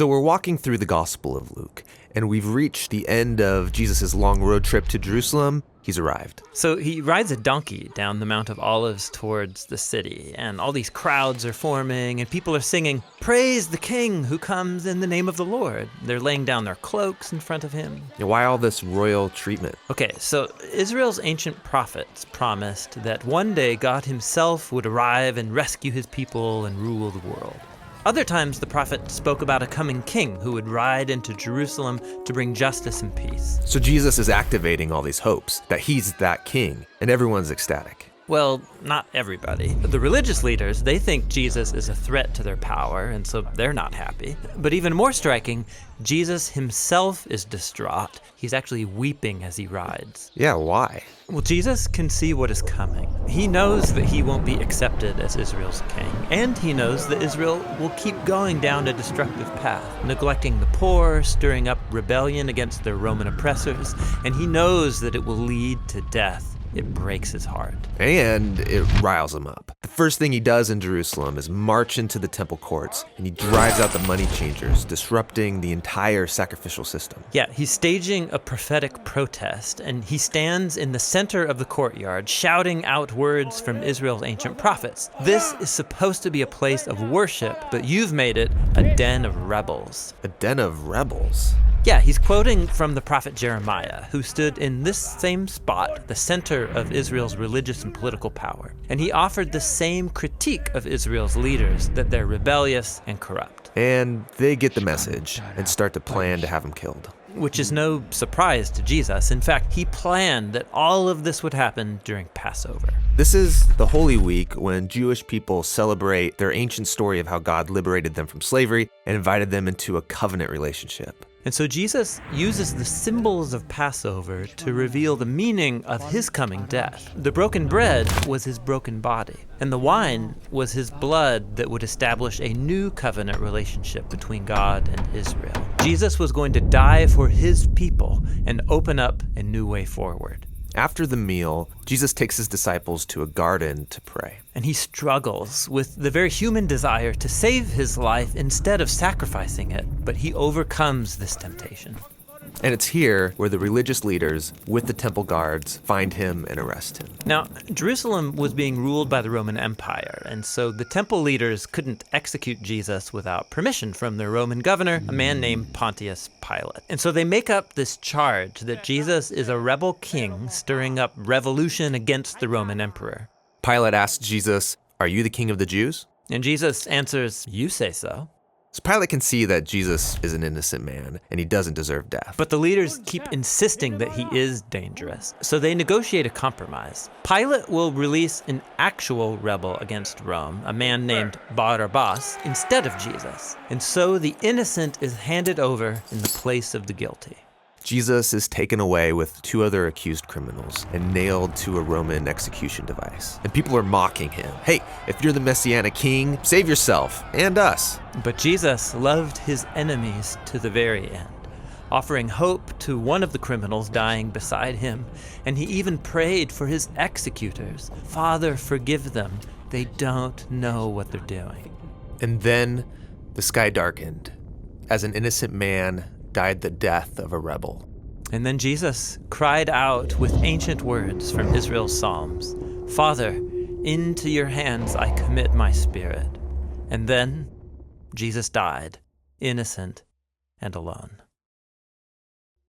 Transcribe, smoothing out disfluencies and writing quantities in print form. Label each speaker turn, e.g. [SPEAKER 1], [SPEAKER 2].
[SPEAKER 1] So we're walking through the Gospel of Luke, and we've reached the end of Jesus' long road trip to Jerusalem. He's arrived.
[SPEAKER 2] So he rides a donkey down the Mount of Olives towards the city, and all these crowds are forming, and people are singing, "Praise the King who comes in the name of the Lord." They're laying down their cloaks in front of him.
[SPEAKER 1] Why all this royal treatment?
[SPEAKER 2] Okay, so Israel's ancient prophets promised that one day God himself would arrive and rescue his people and rule the world. Other times, the prophet spoke about a coming king who would ride into Jerusalem to bring justice and peace.
[SPEAKER 1] So Jesus is activating all these hopes that he's that king, and everyone's ecstatic.
[SPEAKER 2] Well, not everybody. The religious leaders, they think Jesus is a threat to their power, and so they're not happy. But even more striking, Jesus himself is distraught. He's actually weeping as he rides.
[SPEAKER 1] Yeah, why?
[SPEAKER 2] Well, Jesus can see what is coming. He knows that he won't be accepted as Israel's king, and he knows that Israel will keep going down a destructive path, neglecting the poor, stirring up rebellion against their Roman oppressors, and he knows that it will lead to death. It breaks his heart.
[SPEAKER 1] And it riles him up. The first thing he does in Jerusalem is march into the temple courts, and he drives out the money changers, disrupting the entire sacrificial system.
[SPEAKER 2] Yeah, he's staging a prophetic protest, and he stands in the center of the courtyard, shouting out words from Israel's ancient prophets. This is supposed to be a place of worship, but you've made it a den of rebels.
[SPEAKER 1] A den of rebels?
[SPEAKER 2] Yeah, he's quoting from the prophet Jeremiah, who stood in this same spot, the center of Israel's religious and political power. And he offered the same critique of Israel's leaders, that they're rebellious and corrupt.
[SPEAKER 1] And they get the message and start to plan to have him killed.
[SPEAKER 2] Which is no surprise to Jesus. In fact, he planned that all of this would happen during Passover.
[SPEAKER 1] This is the Holy Week when Jewish people celebrate their ancient story of how God liberated them from slavery and invited them into a covenant relationship.
[SPEAKER 2] And so Jesus uses the symbols of Passover to reveal the meaning of his coming death. The broken bread was his broken body, and the wine was his blood that would establish a new covenant relationship between God and Israel. Jesus was going to die for his people and open up a new way forward.
[SPEAKER 1] After the meal, Jesus takes his disciples to a garden to pray.
[SPEAKER 2] And he struggles with the very human desire to save his life instead of sacrificing it, but he overcomes this temptation.
[SPEAKER 1] And it's here where the religious leaders, with the temple guards, find him and arrest him.
[SPEAKER 2] Now, Jerusalem was being ruled by the Roman Empire, and so the temple leaders couldn't execute Jesus without permission from their Roman governor, a man named Pontius Pilate. And so they make up this charge that Jesus is a rebel king stirring up revolution against the Roman emperor.
[SPEAKER 1] Pilate asks Jesus, "Are you the king of the Jews?"
[SPEAKER 2] And Jesus answers, "You say so."
[SPEAKER 1] So Pilate can see that Jesus is an innocent man and he doesn't deserve death.
[SPEAKER 2] But the leaders keep insisting that he is dangerous, so they negotiate a compromise. Pilate will release an actual rebel against Rome, a man named Barabbas, instead of Jesus. And so the innocent is handed over in the place of the guilty.
[SPEAKER 1] Jesus is taken away with two other accused criminals and nailed to a Roman execution device. And people are mocking him. Hey, if you're the Messianic king, save yourself and us.
[SPEAKER 2] But Jesus loved his enemies to the very end, offering hope to one of the criminals dying beside him. And he even prayed for his executors. "Father, forgive them. They don't know what they're doing."
[SPEAKER 1] And then the sky darkened as an innocent man died the death of a rebel.
[SPEAKER 2] And then Jesus cried out with ancient words from Israel's Psalms, "Father, into your hands I commit my spirit." And then Jesus died, innocent and alone.